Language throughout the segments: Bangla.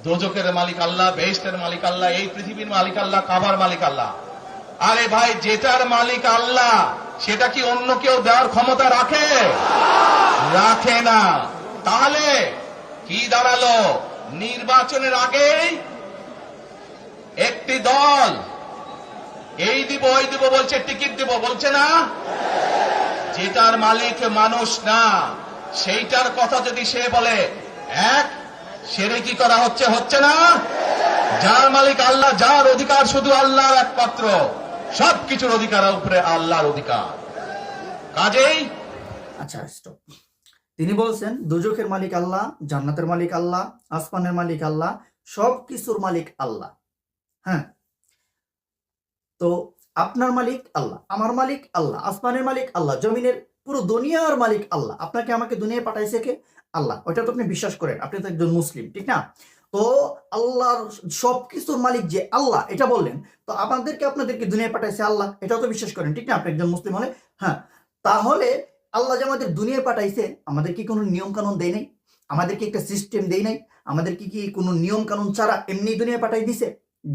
দোজখের মালিক আল্লাহ, বেহেশতের মালিক আল্লাহ, এই পৃথিবীর মালিক আল্লাহ, কাবার মালিক আল্লাহ। আরে ভাই, যেটার মালিক আল্লাহ সেটা কি অন্য কেউ দেওয়ার ক্ষমতা রাখে? রাখে না। তাহলে কি দাঁড়ালো? নির্বাচনের আগেই একটি দল এই দিব ওই দিব বলছে, টিকিট দিব বলছে না? যেটার মালিক মানুষ না, সেইটার কথা যদি সে বলে, এক শিরকি করা হচ্ছে, হচ্ছে না? যার মালিক আল্লাহ, যার অধিকার শুধু আল্লাহর একমাত্র, সবকিছুর অধিকারের উপরে আল্লাহর অধিকার। কাজেই আচ্ছা স্টপ। তিনি বলছেন দুজখের মালিক আল্লাহ, জান্নাতের মালিক আল্লাহ, আসমানের মালিক আল্লাহ, সব কিছুর মালিক আল্লাহ। হ্যাঁ, তো আপনার মালিক আল্লাহ, আমার মালিক আল্লাহ, আসমানের মালিক আল্লাহ, জমিনের পুরো দুনিয়ার মালিক আল্লাহ। আপনাকে আমাকে দুনিয়ায় পাঠাইছে কে? আল্লাহ। ওইটা তো আপনি বিশ্বাস করেন, আপনি তো একজন মুসলিম, ঠিক না? তো আল্লাহর সবকিছুর মালিক যে আল্লাহ, এটা বললেন। তো আপনাদেরকে দুনিয়ায় পাঠাইছে আল্লাহ, এটাও তো বিশ্বাস করেন, ঠিক না? আপনি একজন মুসলিম হলে। হ্যাঁ, তাহলে আল্লাহ যে আমাদের দুনিয়ায় পাঠাইছে, আমাদের কি কোনো নিয়ম কানুন দেয় নাই? আমাদেরকে একটা সিস্টেম দেয় নাই? আমাদেরকে কি কোনো নিয়ম কানুন ছাড়া এমনি দুনিয়ায় পাঠাই দিছে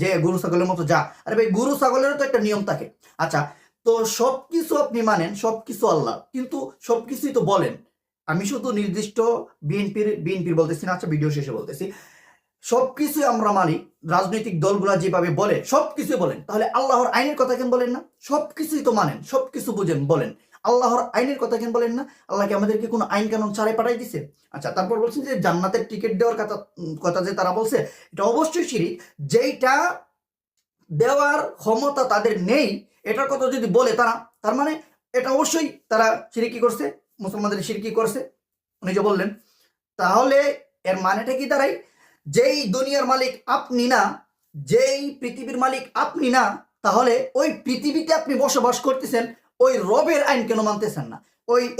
যে গরু ছাগলের মতো যা? আরে ভাই, গরু ছাগলেরও তো একটা নিয়ম থাকে। আচ্ছা, তো সবকিছু আপনি মানেন, সবকিছু আল্লাহ, কিন্তু সবকিছুই তো বলেন। আমি শুধু নির্দিষ্ট বিএনপির বলতেছি না, আচ্ছা ভিডিও শেষে বলতেছি। সবকিছুই আমরা মানি, রাজনৈতিক দলগুলা যেভাবে বলে সবকিছু বলেন, তাহলে আল্লাহর আইনের কথা কেন বলেন না? সবকিছুই তো মানেন, সবকিছু বুঝেন, বলেন আল্লাহর আইনের কথা কেন বলেন না? আল্লাহকে আমাদেরকে কোনো আইন কানুন ছাড়াই পাঠাই দিছে। আচ্ছা, তারপর বলছেন যে জান্নাতের টিকিট দেওয়ার কথা যে তারা বলছে, এটা অবশ্যই শিরিক। যেইটা দেওয়ার ক্ষমতা তাদের নেই, এটার কথা যদি বলে তারা, তার মানে এটা অবশ্যই তারা শিরকি করছে, মুসলমানদের শিরকি করছে, উনি যে বললেন। তাহলে এর মানেটা কি দাঁড়ায়? যেই দুনিয়ার মালিক আপনি না, যেই পৃথিবীর মালিক আপনি না, তাহলে ওই পৃথিবীতে আপনি বসবাস করতেছেন, ওই রবের আইন কেন মানতেছেন না?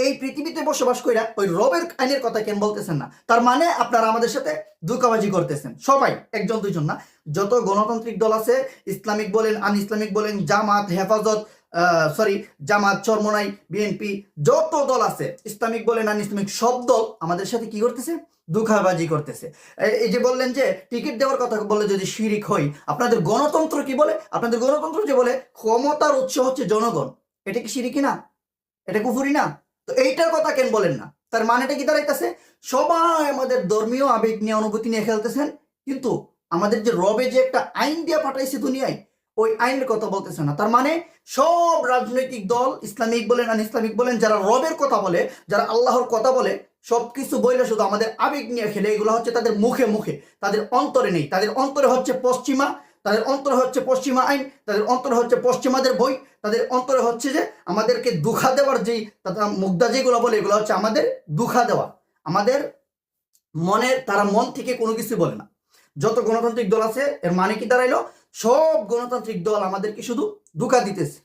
এই পৃথিবীতে বসবাস কইরা ওই রবের আইনের কথা কেন বলতেছেন না? তার মানে আপনারা আমাদের সাথে ধোঁকাবাজি করতেছেন, সবাই, একজন দুইজন না। যত গণতান্ত্রিক দল আছে, ইসলামিক বলেন, আন ইসলামিক বলেন, জামাত, হেফাজত, জামাত, চরমনাই, বিএনপি, যত দল আছে, ইসলামিক বলেন, আন ইসলামিক, সব দল আমাদের সাথে কি করতেছে? ধোঁকাবাজি করতেছে। এই যে বললেন যে টিকিট দেওয়ার কথা বলে যদি শিরিক হই, আপনাদের গণতন্ত্র কি বলে? আপনাদের গণতন্ত্র যে বলে ক্ষমতার উৎস হচ্ছে জনগণ, এটা কি শিরিকি না? এটা কুফুরি না? তো এইটার কথা কেন বলেন না? তার মানেটা কি দাঁড়াইতেছে? সবাই আমাদের ধর্মীয় আবেগ নিয়ে, অনুভূতি নিয়ে খেলতেছেন, কিন্তু আমাদের যে রবে যে একটা আইন দিয়ে পাঠাইছে দুনিয়ায়, ওই আইনের কথা বলতেছে না। তার মানে সব রাজনৈতিক দল, ইসলামিক বলেন, আন ইসলামিক বলেন, যারা রবের কথা বলে, যারা আল্লাহর কথা বলে, সবকিছু বইলে শুধু আমাদের আবেগ নিয়ে খেলে, এগুলো হচ্ছে তাদের মুখে মুখে, তাদের অন্তরে নেই। তাদের অন্তরে হচ্ছে পশ্চিমা, তাদের অন্তরে হচ্ছে পশ্চিমা আইন, তাদের অন্তরে হচ্ছে পশ্চিমাদের বই, তাদের অন্তরে হচ্ছে যে আমাদেরকে দুঃখা দেওয়ার যেই মুগ্ধা যেগুলো বলে, এগুলো হচ্ছে আমাদের দুঃখা দেওয়া, আমাদের মনের, তারা মন থেকে কোনো কিছু বলে না। যত গণতান্ত্রিক দল আছে, এর মানে কি দাঁড়াইলো? সব গণতান্ত্রিক দল আমাদেরকে শুধু ধোঁকা দিতেছে।